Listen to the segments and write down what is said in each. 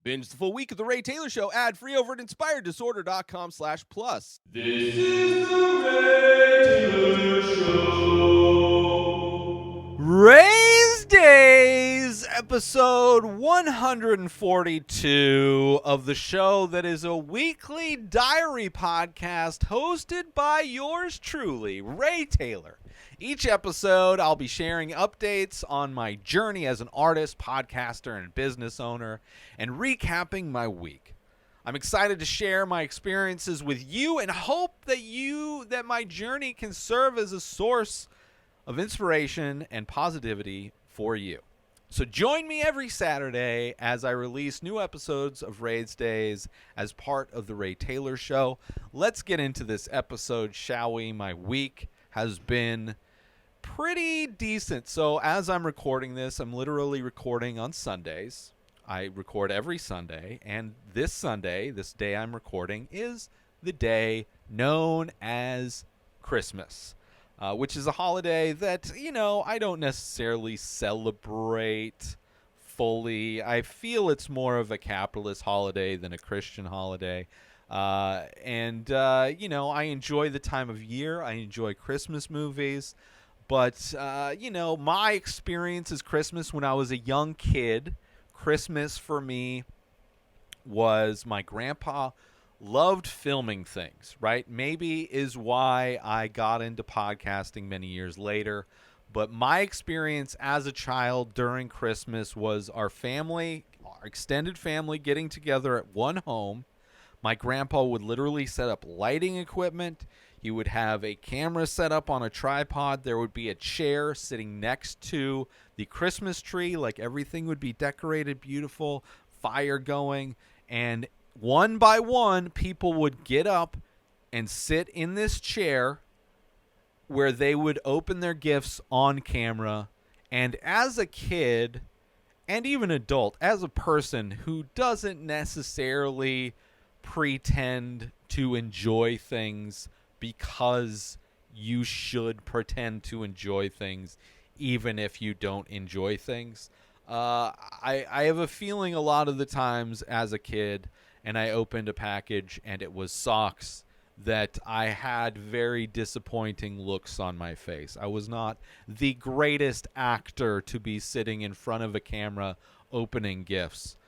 Binge the full week of The Ray Taylor Show ad-free over at inspireddisorder.com/plus. This is the Ray Taylor Show. Rayz Dayz, episode 142 of the show that is a weekly diary podcast hosted by yours truly, Ray Taylor. Each episode, I'll be sharing updates on my journey as an artist, podcaster, and business owner, and recapping my week. I'm excited to share my experiences with you and hope that my journey can serve as a source of inspiration and positivity for you. So join me every Saturday as I release new episodes of Rayz Dayz as part of the Ray Taylor Show. Let's get into this episode, shall we? My week has been pretty decent. So as I'm recording this, I'm literally recording on Sundays. I record every Sunday, and this Sunday, this day I'm recording, is the day known as Christmas, which is a holiday that, I don't necessarily celebrate fully. I feel it's more of a capitalist holiday than a Christian holiday. I enjoy the time of year. I enjoy Christmas movies. But, my experience as Christmas when I was a young kid, Christmas for me was my grandpa loved filming things, right? Maybe is why I got into podcasting many years later. But my experience as a child during Christmas was our extended family getting together at one home. My grandpa would literally set up lighting equipment. He would have a camera set up on a tripod. There would be a chair sitting next to the Christmas tree. Like everything would be decorated beautiful, fire going. And one by one, people would get up and sit in this chair where they would open their gifts on camera. And as a kid, and even adult, as a person who doesn't necessarily pretend to enjoy things because you should pretend to enjoy things even if you don't enjoy things. I have a feeling a lot of the times as a kid, and I opened a package and it was socks, that I had very disappointing looks on my face. I was not the greatest actor to be sitting in front of a camera opening gifts,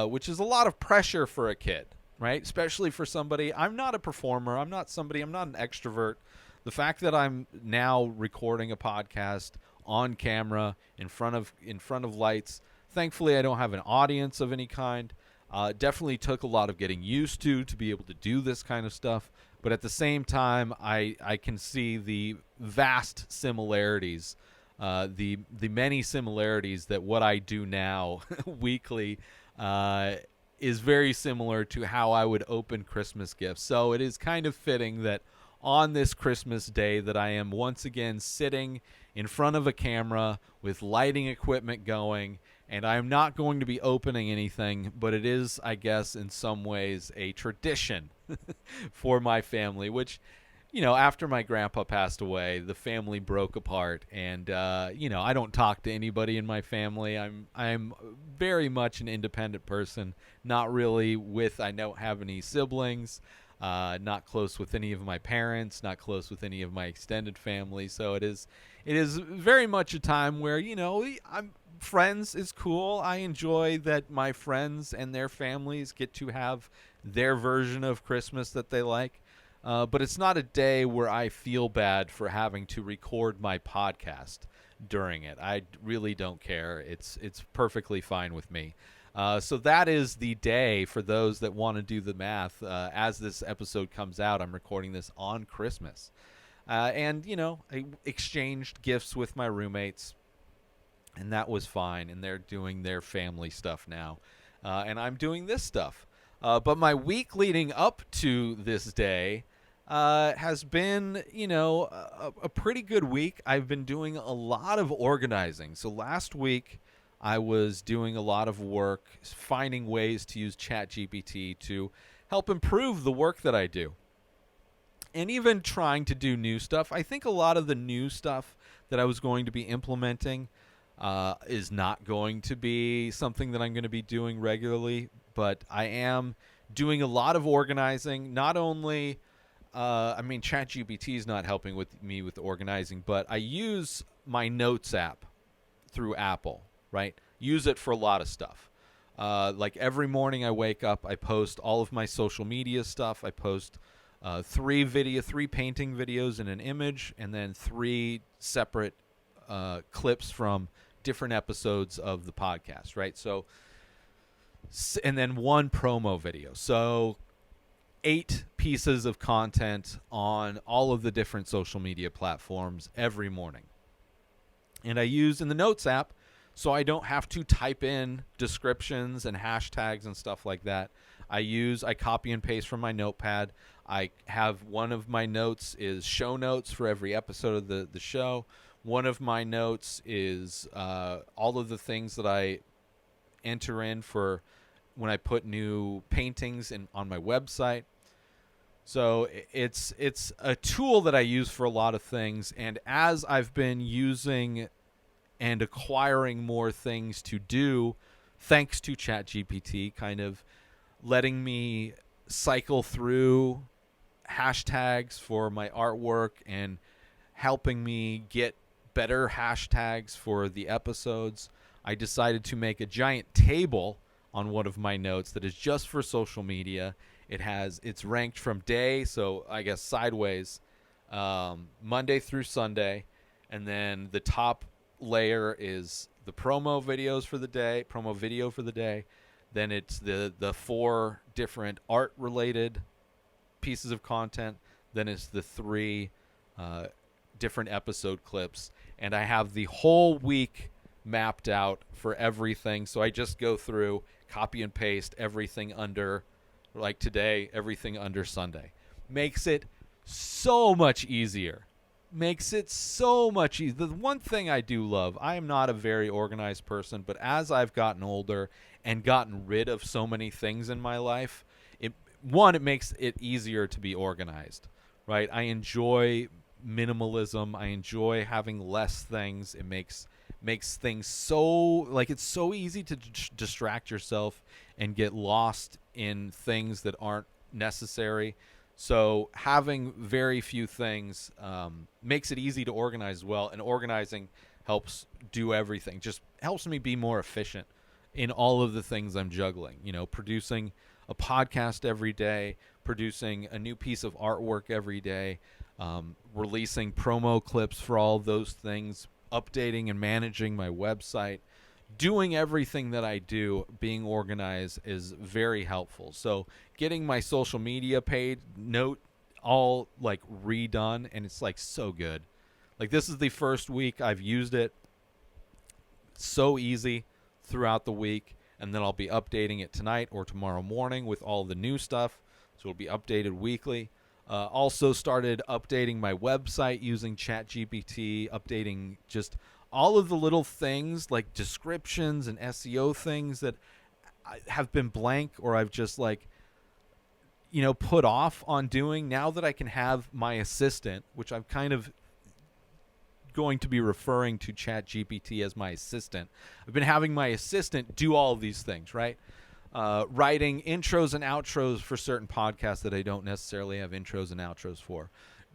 which is a lot of pressure for a kid. Right? Especially for somebody, I'm not a performer. I'm not an extrovert. The fact that I'm now recording a podcast on camera in front of lights, thankfully I don't have an audience of any kind. Definitely took a lot of getting used to be able to do this kind of stuff. But at the same time, I can see the vast similarities, the many similarities that what I do now weekly is very similar to how I would open Christmas gifts. So it is kind of fitting that on this Christmas day that I am once again sitting in front of a camera with lighting equipment going, and I'm not going to be opening anything, but it is, I guess, in some ways a tradition for my family, which, after my grandpa passed away, the family broke apart, and, I don't talk to anybody in my family. I'm very much an independent person, not really I don't have any siblings, not close with any of my parents, not close with any of my extended family, so it is very much a time where, friends is cool. I enjoy that my friends and their families get to have their version of Christmas that they like. But it's not a day where I feel bad for having to record my podcast during it. I really don't care. It's perfectly fine with me. So that is the day for those that want to do the math. As this episode comes out, I'm recording this on Christmas. I exchanged gifts with my roommates, and that was fine. And they're doing their family stuff now. And I'm doing this stuff. But my week leading up to this day has been, a pretty good week. I've been doing a lot of organizing. So last week, I was doing a lot of work, finding ways to use ChatGPT to help improve the work that I do. And even trying to do new stuff. I think a lot of the new stuff that I was going to be implementing is not going to be something that I'm going to be doing regularly but I am doing a lot of organizing. Not only, ChatGPT is not helping me with organizing, but I use my Notes app through Apple, right? Use it for a lot of stuff. Like every morning I wake up, I post all of my social media stuff. I post three painting videos and an image, and then 3 separate clips from different episodes of the podcast, right? So, and then 1 promo video. So 8 pieces of content on all of the different social media platforms every morning. And I use in the Notes app, so I don't have to type in descriptions and hashtags and stuff like that. I copy and paste from my notepad. I have one of my notes is show notes for every episode of the show. One of my notes is all of the things that I enter in for when I put new paintings on my website. So it's a tool that I use for a lot of things. And as I've been using and acquiring more things to do, thanks to ChatGPT, kind of letting me cycle through hashtags for my artwork and helping me get better hashtags for the episodes, I decided to make a giant table on one of my notes that is just for social media. It's ranked from day, so I guess sideways, Monday through Sunday, and then the top layer is the promo video for the day. Then it's the 4 different art related pieces of content. Then it's the 3 different episode clips, and I have the whole week mapped out for everything. So I just go through, copy and paste everything under, like today, everything under Sunday. Makes it so much easier. The one thing I do love, I am not a very organized person, but as I've gotten older and gotten rid of so many things in my life, it makes it easier to be organized, right? I enjoy minimalism. I enjoy having less things. It makes things so, it's so easy to distract yourself and get lost in things that aren't necessary. So having very few things makes it easy to organize well, and organizing helps do everything. Just helps me be more efficient in all of the things I'm juggling. Producing a podcast every day, producing a new piece of artwork every day, releasing promo clips for all of those things, updating and managing my website. Doing everything that I do, being organized, is very helpful. So getting my social media page note all redone, and it's so good. This is the first week I've used it. So easy throughout the week, and then I'll be updating it tonight or tomorrow morning with all the new stuff. So it'll be updated weekly. Also started updating my website using ChatGPT, updating just all of the little things like descriptions and SEO things that have been blank, or I've just put off on doing. Now that I can have my assistant, which I'm kind of going to be referring to ChatGPT as my assistant. I've been having my assistant do all of these things, right? Writing intros and outros for certain podcasts that I don't necessarily have intros and outros for.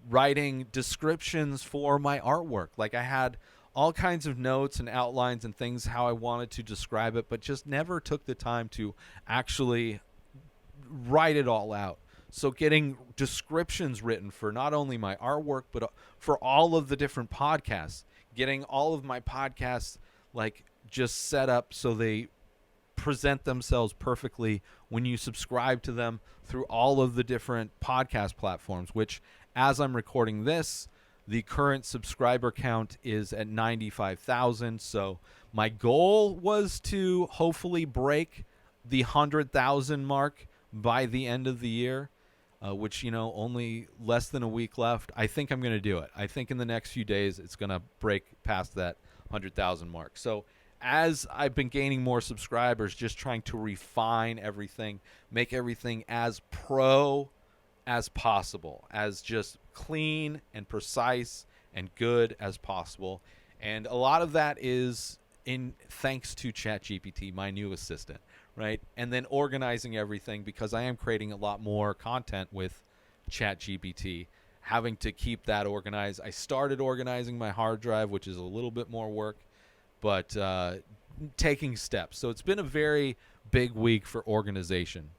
Writing descriptions for my artwork. I had all kinds of notes and outlines and things how I wanted to describe it, but just never took the time to actually write it all out. So getting descriptions written for not only my artwork, but for all of the different podcasts. Getting all of my podcasts just set up so they present themselves perfectly when you subscribe to them through all of the different podcast platforms, which, as I'm recording this, the current subscriber count is at 95,000. So my goal was to hopefully break the 100,000 mark by the end of the year, which, only less than a week left. I think I'm going to do it. I think in the next few days it's going to break past that 100,000 mark. So as I've been gaining more subscribers, just trying to refine everything, make everything as pro as possible, as just clean and precise and good as possible. And a lot of that is in thanks to ChatGPT, my new assistant, right? And then organizing everything, because I am creating a lot more content with ChatGPT, having to keep that organized. I started organizing my hard drive, which is a little bit more work, but taking steps. So it's been a very big week for organization,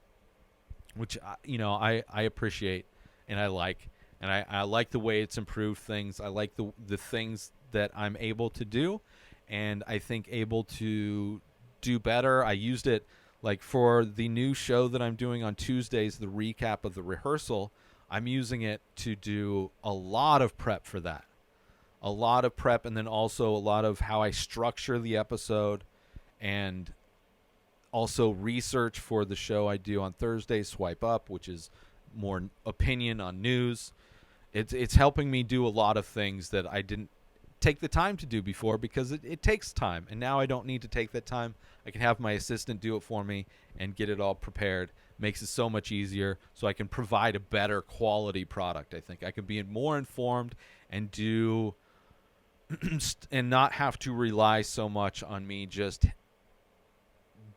which I appreciate and I like. And I like the way it's improved things. I like the things that I'm able to do, and I think able to do better. I used it like for the new show that I'm doing on Tuesdays, the recap of the rehearsal. I'm using it to do a lot of prep for that. A lot of prep, and then also a lot of how I structure the episode, and also research for the show I do on Thursday, Swipe Up, which is more opinion on news. It's helping me do a lot of things that I didn't take the time to do before, because it takes time. And now I don't need to take that time. I can have my assistant do it for me and get it all prepared. Makes it so much easier, so I can provide a better quality product. I think I can be more informed and do and not have to rely so much on me just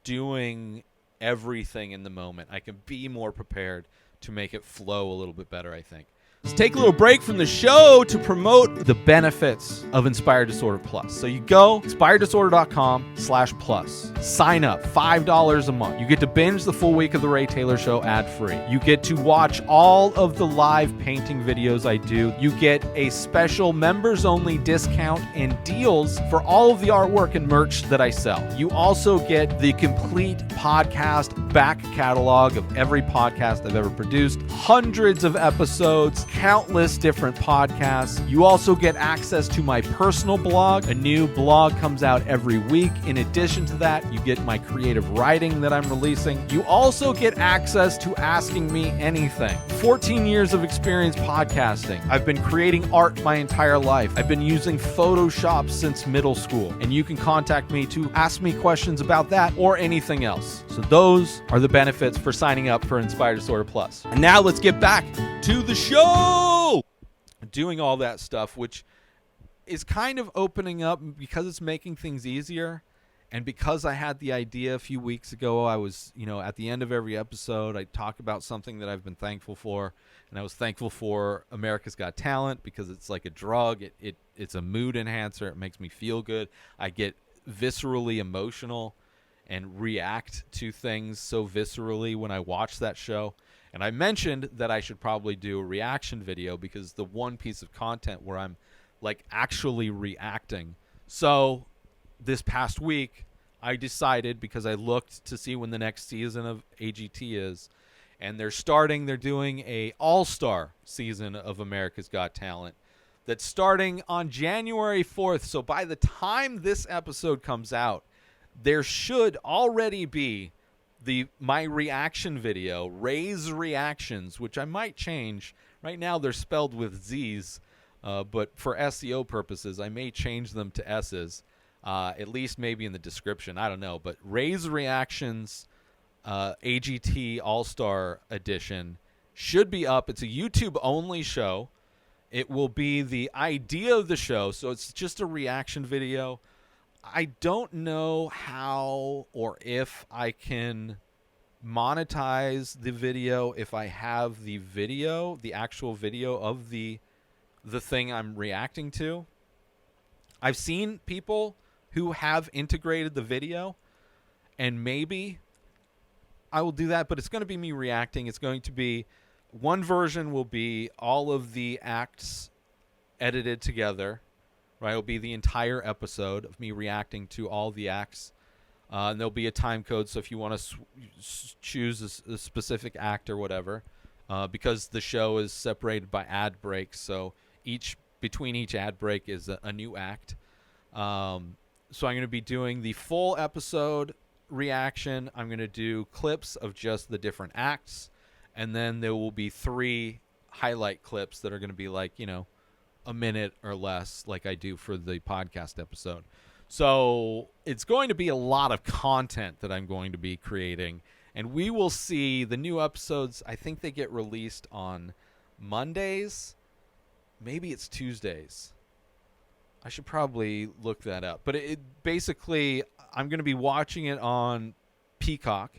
doing everything in the moment. I can be more prepared to make it flow a little bit better, I think. Let's take a little break from the show to promote the benefits of Inspired Disorder Plus. So you go inspireddisorder.com/plus. Sign up, $5 a month. You get to binge the full week of the Ray Taylor Show ad-free. You get to watch all of the live painting videos I do. You get a special members-only discount and deals for all of the artwork and merch that I sell. You also get the complete podcast back catalog of every podcast I've ever produced, hundreds of episodes, countless different podcasts. You also get access to my personal blog. A new blog comes out every week. In addition to that, you get my creative writing that I'm releasing. You also get access to Asking Me Anything. 14 years of experience podcasting. I've been creating art my entire life. I've been using Photoshop since middle school, and you can contact me to ask me questions about that or anything else. So those are the benefits for signing up for Inspired Disorder Plus. And now let's get back to the show. Doing all that stuff, which is kind of opening up because it's making things easier. And because I had the idea a few weeks ago, I was, at the end of every episode, I talk about something that I've been thankful for. And I was thankful for America's Got Talent, because it's like a drug. It's a mood enhancer. It makes me feel good. I get viscerally emotional and react to things so viscerally when I watch that show. And I mentioned that I should probably do a reaction video, because the one piece of content where I'm like actually reacting. So this past week, I decided, because I looked to see when the next season of AGT is, and they're doing a all-star season of America's Got Talent that's starting on January 4th. So by the time this episode comes out, there should already be my reaction video, Rayz Reactionz, which I might change. Right now they're spelled with Z's, but for SEO purposes, I may change them to S's, at least maybe in the description. I don't know. But Rayz Reactionz AGT All Star Edition should be up. It's a YouTube-only show. It will be the idea of the show, so it's just a reaction video. I don't know how or if I can monetize the video if I have the video, the actual video of the thing I'm reacting to. I've seen people who have integrated the video, and maybe I will do that, but it's going to be me reacting. It's going to be, one version will be all of the acts edited together. Right, it'll be the entire episode of me reacting to all the acts. And there'll be a time code, so if you want to choose a specific act or whatever, because the show is separated by ad breaks, so between each ad break is a new act. So I'm going to be doing the full episode reaction. I'm going to do clips of just the different acts, and then there will be 3 highlight clips that are going to be like, a minute or less, like I do for the podcast episode. So it's going to be a lot of content that I'm going to be creating, and we will see the new episodes. I think they get released on Mondays. Maybe it's Tuesdays. I should probably look that up. But it basically, I'm going to be watching it on Peacock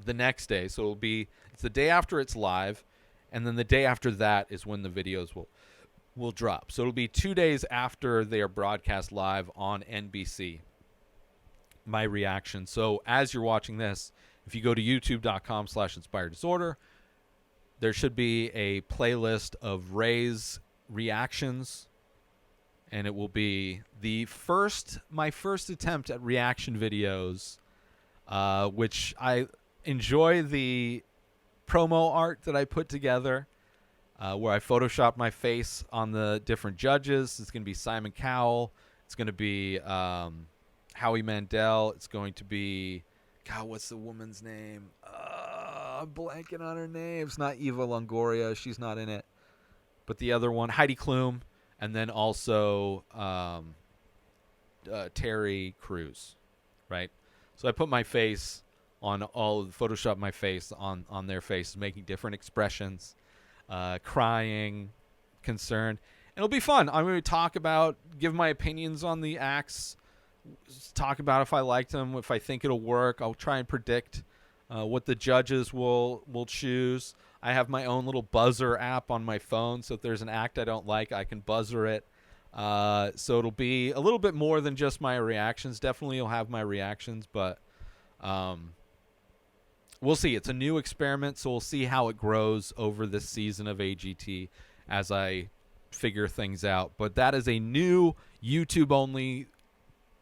the next day. So it's the day after it's live, and then the day after that is when the videos will drop. So it'll be 2 days after they are broadcast live on NBC. My reaction. So as you're watching this, if you go to youtube.com/inspireddisorder, there should be a playlist of Rayz Reactionz, and it will be my first attempt at reaction videos, which I enjoy the promo art that I put together, where I photoshopped my face on the different judges. It's going to be Simon Cowell. It's going to be Howie Mandel. It's going to be, God, what's the woman's name? I'm blanking on her name. It's not Eva Longoria. She's not in it. But the other one, Heidi Klum, and then also Terry Crews, right? So I put my face on Photoshop my face on their faces, making different expressions, crying, concerned. And it'll be fun. I'm going to give my opinions on the acts, talk about if I liked them, if I think it'll work. I'll try and predict what the judges will choose. I have my own little buzzer app on my phone, so if there's an act I don't like, I can buzzer it. So it'll be a little bit more than just my reactions. Definitely you'll have my reactions, but we'll see. It's a new experiment, so we'll see how it grows over this season of AGT as I figure things out. But that is a new YouTube-only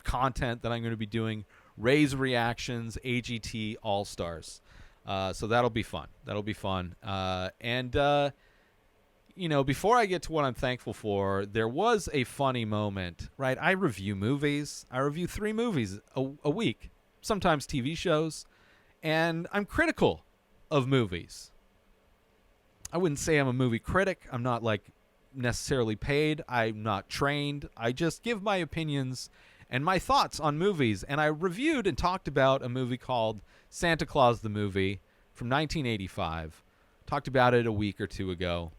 content that I'm going to be doing. Rayz Reactionz, AGT All Stars. So that'll be fun. Before I get to what I'm thankful for, there was a funny moment, right? I review movies. I review 3 movies a week, sometimes TV shows, and I'm critical of movies. I wouldn't say I'm a movie critic. I'm not necessarily paid. I'm not trained. I just give my opinions and my thoughts on movies. And I reviewed and talked about a movie called Santa Claus the Movie from 1985. Talked about it a week or 2 ago.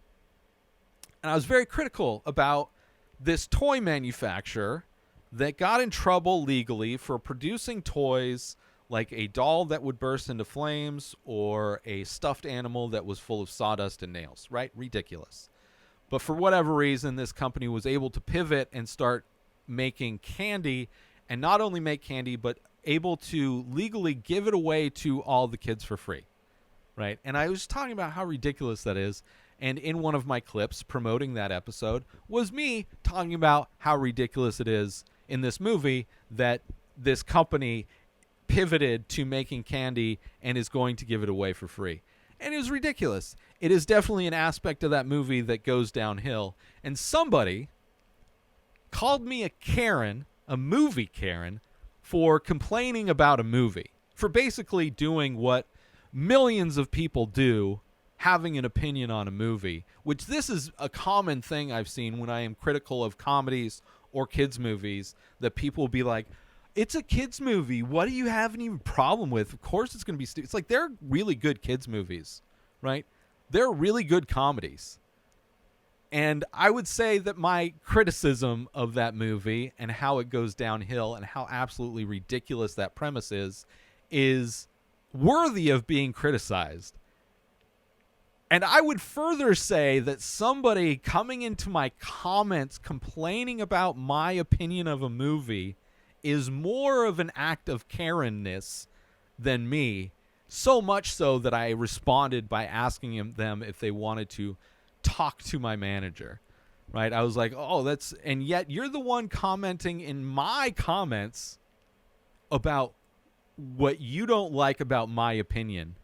And I was very critical about this toy manufacturer that got in trouble legally for producing toys like a doll that would burst into flames or a stuffed animal that was full of sawdust and nails, right? Ridiculous. But for whatever reason, this company was able to pivot and start making candy, and not only make candy, but able to legally give it away to all the kids for free, right? And I was talking about how ridiculous that is, and in one of my clips promoting that episode was me talking about how ridiculous it is in this movie that this company pivoted to making candy and is going to give it away for free. And it was ridiculous. It is definitely an aspect of that movie that goes downhill, and somebody called me a Karen, a movie Karen, for complaining about a movie, for basically doing what millions of people do, having an opinion on a movie, which this is a common thing I've seen when I am critical of comedies or kids' movies, that people will be like, it's a kids' movie. What do you have any problem with? Of course it's going to be stupid. It's like, they're really good kids' movies, right? They're really good comedies. And I would say that my criticism of that movie and how it goes downhill and how absolutely ridiculous that premise is worthy of being criticized. And I would further say that somebody coming into my comments complaining about my opinion of a movie is more of an act of Karen-ness than me, so much so that I responded by asking them if they wanted to talk to my manager, right? I was like, and yet you're the one commenting in my comments about what you don't like about my opinion,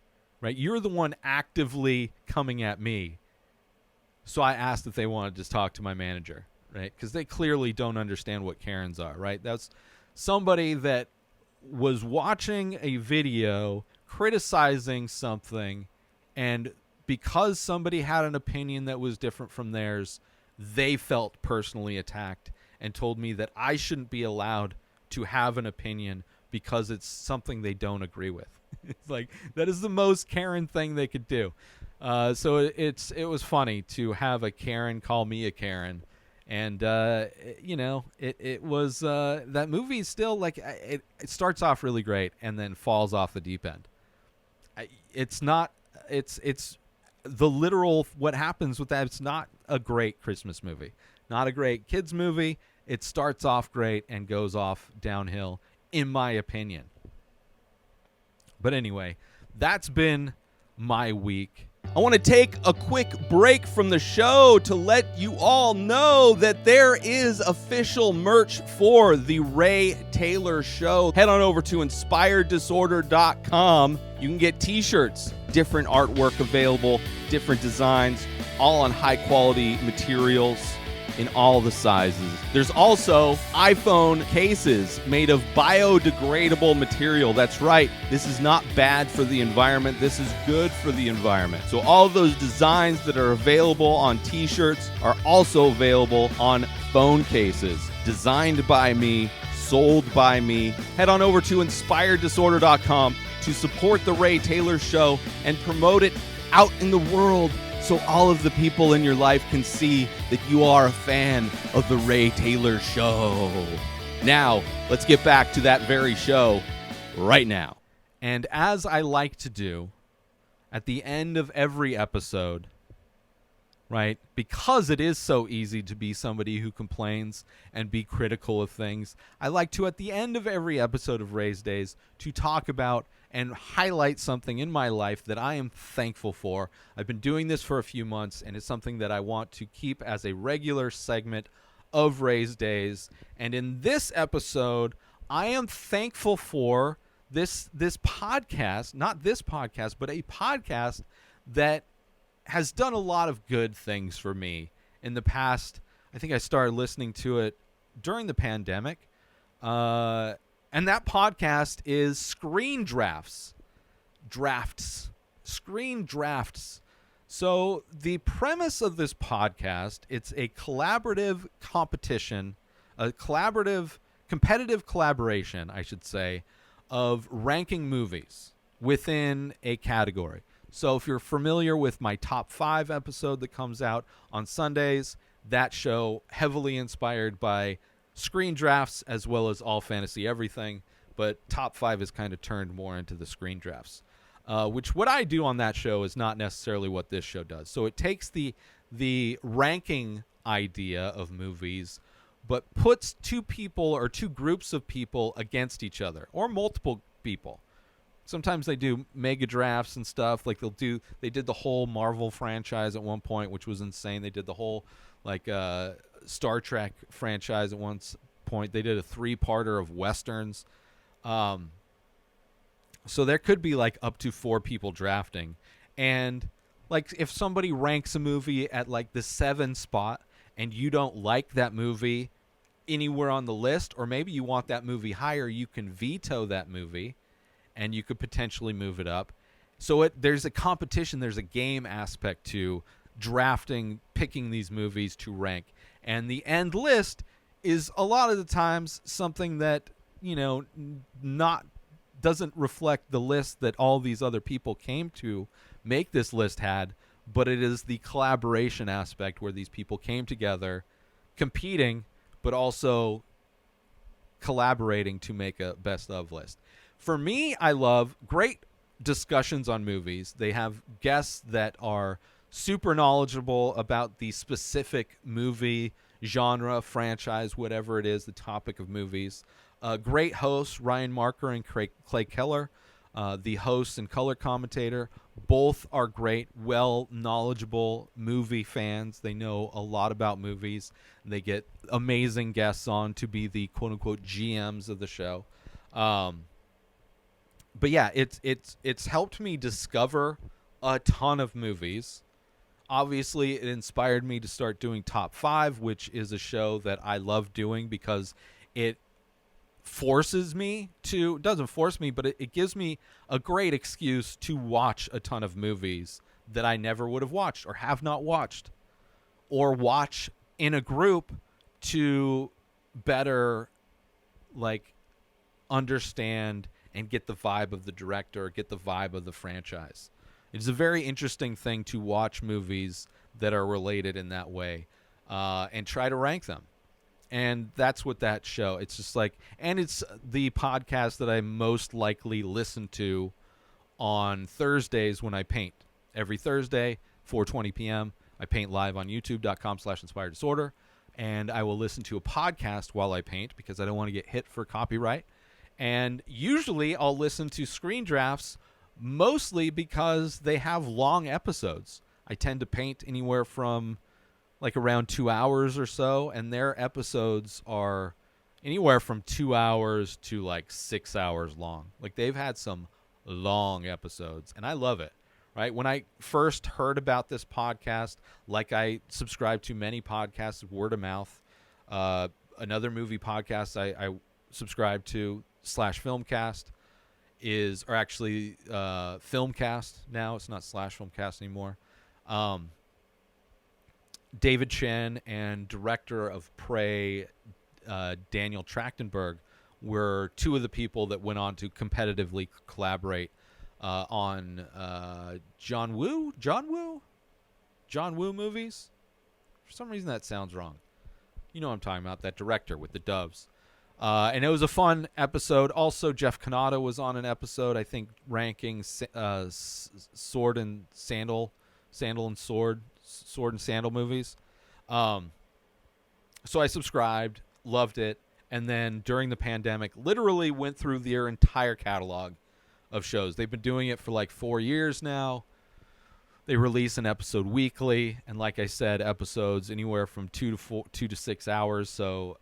right? You're the one actively coming at me. So I asked if they wanted to just talk to my manager, right? Because they clearly don't understand what Karens are, right? That's somebody that was watching a video criticizing something, and because somebody had an opinion that was different from theirs, they felt personally attacked and told me that I shouldn't be allowed to have an opinion because it's something they don't agree with. It's like, that is the most Karen thing they could do. So it was funny to have a Karen call me a Karen, And it was that movie is still like it starts off really great and then falls off the deep end. It's not. It's the literal what happens with that. It's not a great Christmas movie, not a great kids movie. It starts off great and goes off downhill, in my opinion. But anyway, that's been my week. I want to take a quick break from the show to let you all know that there is official merch for the Ray Taylor Show. Head on over to inspireddisorder.com. You can get t-shirts, different artwork available, different designs, all on high-quality materials in all the sizes. There's also iPhone cases made of biodegradable material. That's right. This is not bad for the environment. This is good for the environment. So all of those designs that are available on t-shirts are also available on phone cases. Designed by me, sold by me. Head on over to inspireddisorder.com to support the Ray Taylor Show and promote it out in the world, so all of the people in your life can see that you are a fan of the Ray Taylor Show. Now, let's get back to that very show right now. And as I like to do at the end of every episode, right, because it is so easy to be somebody who complains and be critical of things, I like to, at the end of every episode of Rayz Dayz, to talk about and highlight something in my life that I am thankful for. I've been doing this for a few months, and it's something that I want to keep as a regular segment of Rayz Dayz. And in this episode, I am thankful for this podcast, not this podcast, but a podcast that has done a lot of good things for me in the past. I think I started listening to it during the pandemic. And that podcast is Screen Drafts. Screen Drafts. So the premise of this podcast, it's a collaborative competition, competitive collaboration, I should say, of ranking movies within a category. So if you're familiar with my top 5 episode that comes out on Sundays, that show heavily inspired by Screen Drafts as well as All Fantasy Everything, but top 5 is kind of turned more into the Screen Drafts, which what I do on that show is not necessarily what this show does. So it takes the ranking idea of movies, but puts two people or two groups of people against each other, or multiple people. Sometimes they do mega drafts and stuff. Like they did the whole Marvel franchise at one point, which was insane. They did the whole Star Trek franchise at one point. They did a 3-parter of Westerns. So there could be like up to 4 people drafting. And like if somebody ranks a movie at like the 7 spot and you don't like that movie anywhere on the list, or maybe you want that movie higher, you can veto that movie and you could potentially move it up. So there's a competition, there's a game aspect to drafting, picking these movies to rank. And the end list is a lot of the times something that, doesn't reflect the list that all these other people came to make this list had, but it is the collaboration aspect where these people came together competing, but also collaborating to make a best of list. For me, I love great discussions on movies. They have guests that are super knowledgeable about the specific movie, genre, franchise, whatever it is, the topic of movies. Great hosts, Ryan Marker and Clay Keller, the host and color commentator. Both are great, well knowledgeable movie fans. They know a lot about movies. They get amazing guests on to be the quote-unquote GMs of the show. But yeah, it's helped me discover a ton of movies. Obviously, it inspired me to start doing Top 5, which is a show that I love doing because it forces me to, doesn't force me, but it gives me a great excuse to watch a ton of movies that I never would have watched or have not watched, or watch in a group to better understand and get the vibe of the director, get the vibe of the franchise. It's a very interesting thing to watch movies that are related in that way. and try to rank them. And that's what that show, it's just like, and it's the podcast that I most likely listen to on Thursdays when I paint. Every Thursday, 4:20 p.m., I paint live on youtube.com/inspireddisorder, and I will listen to a podcast while I paint because I don't want to get hit for copyright. And usually I'll listen to Screen Drafts mostly because they have long episodes. I tend to paint anywhere from like around 2 hours or so, and their episodes are anywhere from 2 hours to like 6 hours long. Like, they've had some long episodes, and I love it. Right? When I first heard about this podcast, like I subscribe to many podcasts, word of mouth, another movie podcast I subscribe to /Filmcast or actually Filmcast now. It's not /Filmcast anymore. David Chen and director of Prey, Daniel Trachtenberg, were two of the people that went on to competitively collaborate on John Woo movies. For some reason that sounds wrong. You know what I'm talking about, that director with the doves. And it was a fun episode. Also, Jeff Kanata was on an episode, I think, ranking sword and sandal and sword and sandal movies. So I subscribed, loved it, and then during the pandemic, literally went through their entire catalog of shows. They've been doing it for like 4 years now. They release an episode weekly, and like I said, episodes anywhere from 2 to 6 hours. So,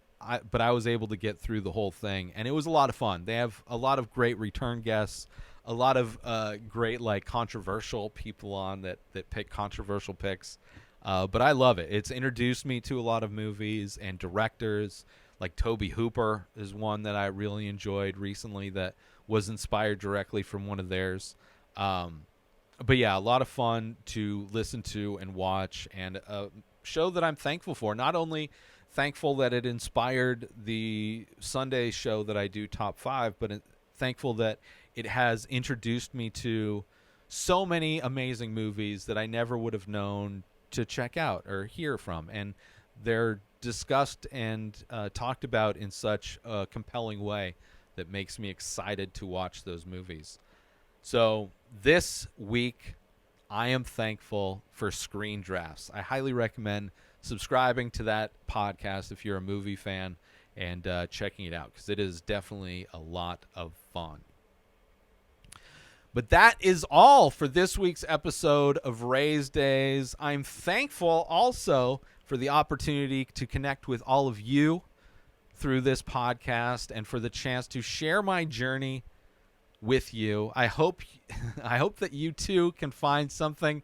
but I was able to get through the whole thing, and it was a lot of fun. They have a lot of great return guests, a lot of great like controversial people on that pick controversial picks. But I love it. It's introduced me to a lot of movies and directors. Like Tobe Hooper is one that I really enjoyed recently that was inspired directly from one of theirs. But yeah, a lot of fun to listen to and watch, and a show that I'm thankful for. Not only thankful that it inspired the Sunday show that I do, Top 5, but thankful that it has introduced me to so many amazing movies that I never would have known to check out or hear from. And they're discussed and talked about in such a compelling way that makes me excited to watch those movies. So this week, I am thankful for Screen Drafts. I highly recommend subscribing to that podcast if you're a movie fan and checking it out, because it is definitely a lot of fun. But that is all for this week's episode of Rayz Dayz. I'm thankful also for the opportunity to connect with all of you through this podcast and for the chance to share my journey with you. I hope that you too can find something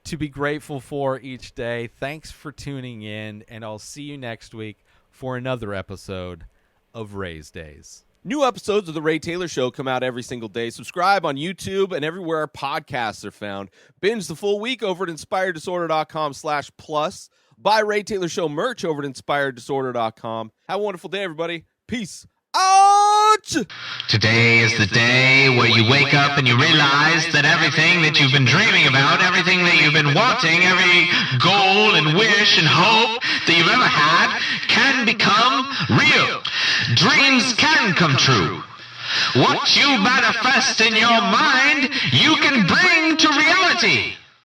to be grateful for each day. Thanks for tuning in, and I'll see you next week for another episode of Rayz Dayz. New episodes of The Ray Taylor Show come out every single day. Subscribe on YouTube and everywhere our podcasts are found. Binge the full week over at inspireddisorder.com/plus. Buy Ray Taylor Show merch over at inspireddisorder.com. Have a wonderful day, everybody. Peace out! Today is the day where you wake up and you realize that everything that you've been dreaming about, everything that you've been wanting, every goal and wish and hope that you've ever had can become real. Dreams can come true. What you manifest in your mind, you can bring to reality.